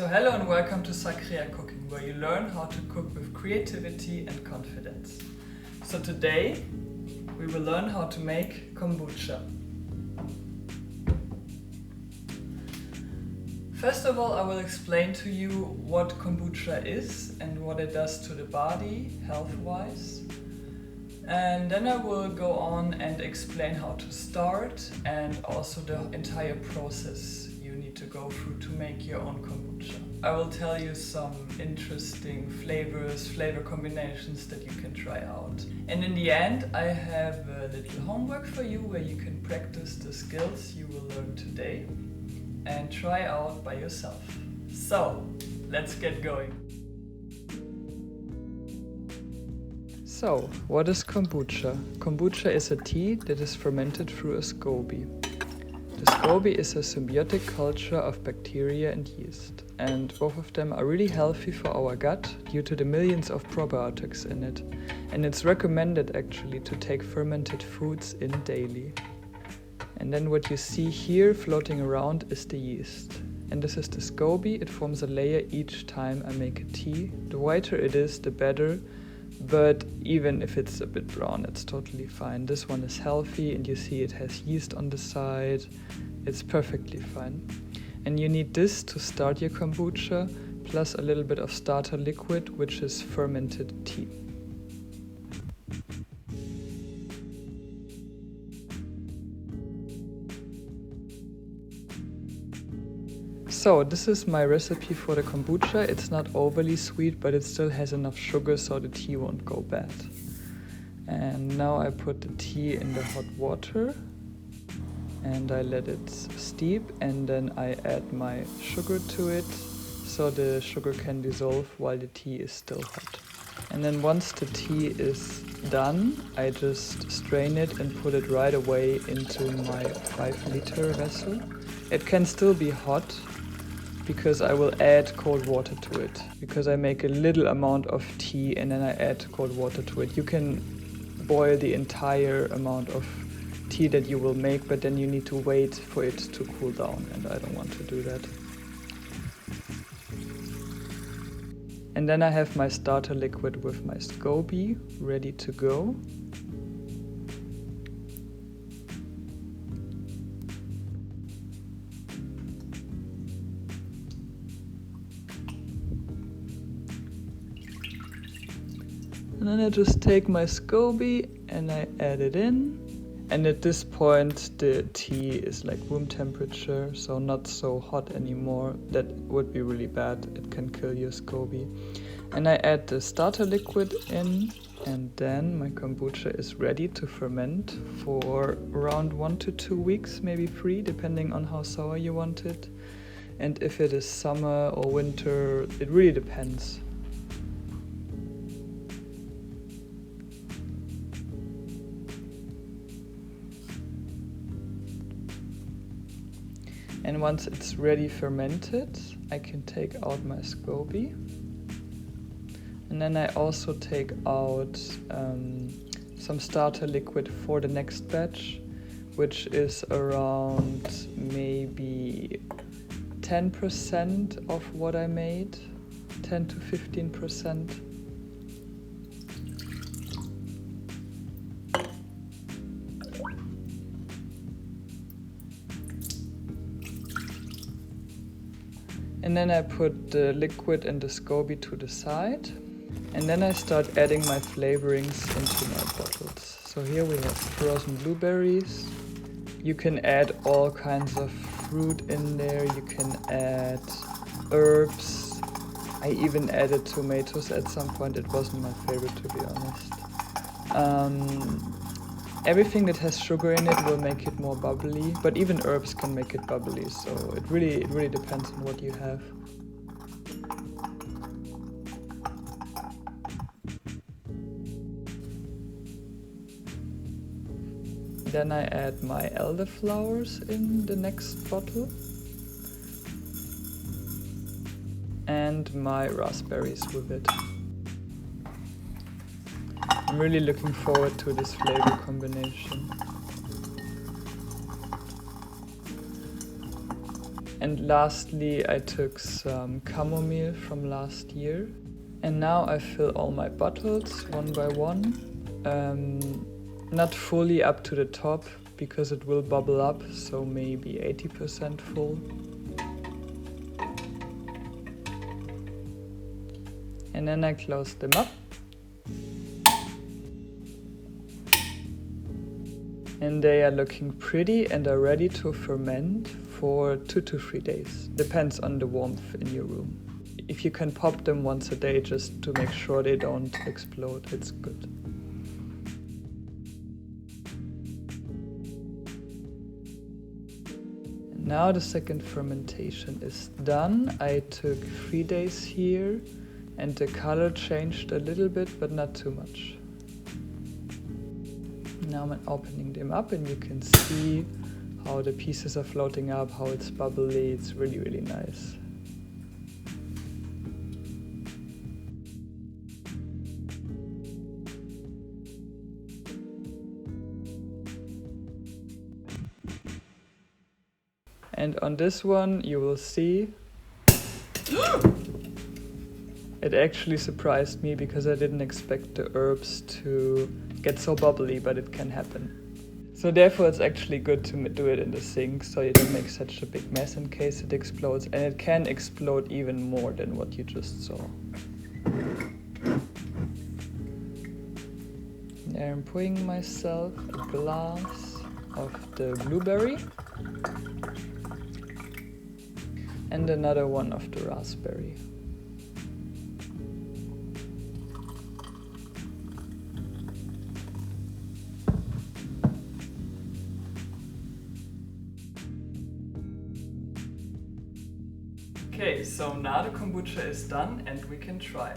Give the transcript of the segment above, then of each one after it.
So hello and welcome to Sacrea Cooking, where you learn how to cook with creativity and confidence. So today we will learn how to make kombucha. First of all, I will explain to you what kombucha is and what it does to the body health-wise. And then I will go on and explain how to start and also the entire process you need to go through to make your own kombucha. I will tell you some interesting flavor combinations that you can try out. And in the end, I have a little homework for you where you can practice the skills you will learn today and try out by yourself. So, let's get going. So, what is kombucha? Kombucha is a tea that is fermented through a SCOBY. The SCOBY is a symbiotic culture of bacteria and yeast, and both of them are really healthy for our gut due to the millions of probiotics in it. And it's recommended actually to take fermented foods in daily. And then what you see here floating around is the yeast. And this is the SCOBY. It forms a layer each time I make a tea. The whiter it is, the better. But even if it's a bit brown, it's totally fine. This one is healthy and you see it has yeast on the side. It's perfectly fine. And you need this to start your kombucha, plus a little bit of starter liquid, which is fermented tea. So this is my recipe for the kombucha. It's not overly sweet, but it still has enough sugar so the tea won't go bad. And now I put the tea in the hot water and I let it steep, and then I add my sugar to it so the sugar can dissolve while the tea is still hot. And then once the tea is done, I just strain it and put it right away into my 5-liter vessel. It can still be hot, because I will add cold water to it, because I make a little amount of tea and then I add cold water to it. You can boil the entire amount of tea that you will make, but then you need to wait for it to cool down, and I don't want to do that. And then I have my starter liquid with my SCOBY ready to go. And then I just take my SCOBY and I add it in. And at this point the tea is like room temperature, so not so hot anymore. That would be really bad, it can kill your SCOBY. And I add the starter liquid in, and then my kombucha is ready to ferment for around 1 to 2 weeks, maybe 3, depending on how sour you want it. And if it is summer or winter, it really depends. And once it's ready fermented, I can take out my SCOBY. And then I also take out some starter liquid for the next batch, which is around maybe 10% of what I made, 10 to 15%. And then I put the liquid and the SCOBY to the side. And then I start adding my flavorings into my bottles. So here we have frozen blueberries. You can add all kinds of fruit in there. You can add herbs. I even added tomatoes at some point. It wasn't my favorite, to be honest. Everything that has sugar in it will make it more bubbly, but even herbs can make it bubbly, so it really depends on what you have. Then I add my elderflowers in the next bottle and my raspberries with it. I'm really looking forward to this flavor combination. And lastly, I took some chamomile from last year. And now I fill all my bottles one by one. Not fully up to the top because it will bubble up, so maybe 80% full. And then I close them up. And they are looking pretty and are ready to ferment for 2 to 3 days. Depends on the warmth in your room. If you can pop them once a day just to make sure they don't explode, it's good. And now the second fermentation is done. I took 3 days here and the color changed a little bit, but not too much. Now I'm opening them up and you can see how the pieces are floating up, how it's bubbly. It's really, really nice. And on this one you will see it actually surprised me because I didn't expect the herbs to get so bubbly, but it can happen. So therefore it's actually good to do it in the sink so you don't make such a big mess in case it explodes, and it can explode even more than what you just saw. There I'm pouring myself a glass of the blueberry and another one of the raspberry. Okay, so now the kombucha is done and we can try.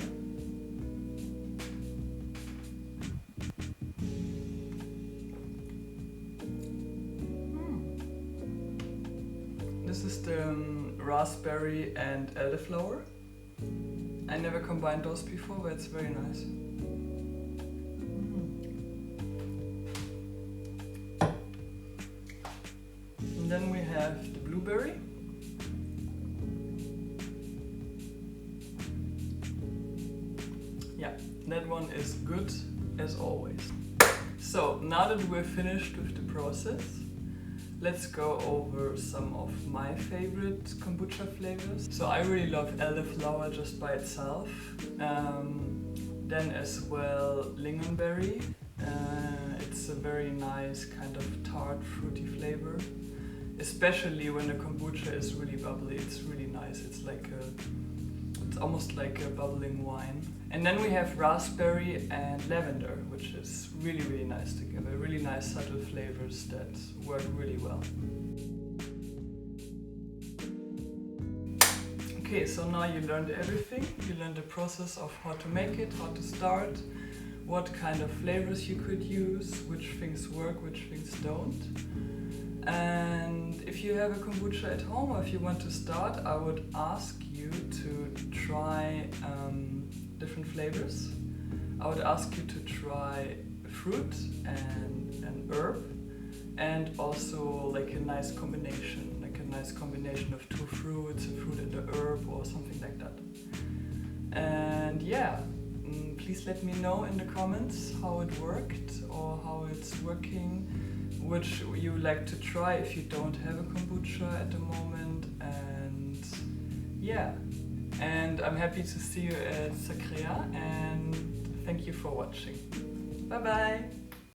This is the raspberry and elderflower. I never combined those before, but it's very nice. And then we have the blueberry. Yeah, that one is good as always. So now that we're finished with the process, let's go over some of my favorite kombucha flavors. So I really love elderflower just by itself. Then as well lingonberry. It's a very nice kind of tart, fruity flavor. Especially when the kombucha is really bubbly, it's really nice. It's almost like a bubbling wine. And then we have raspberry and lavender, which is really, really nice together. Really nice subtle flavors that work really well. Okay, so now you learned everything. You learned the process of how to make it, how to start, what kind of flavors you could use, which things work, which things don't. And if you have a kombucha at home or if you want to start, I would ask you to try different flavors. I would ask you to try fruit and an herb, and also like a nice combination of 2 fruits, a fruit and a herb or something like that. And yeah, please let me know in the comments how it worked or how it's working, which you like to try if you don't have a kombucha at the moment. And yeah, and I'm happy to see you at Sacrea, and thank you for watching. Bye bye!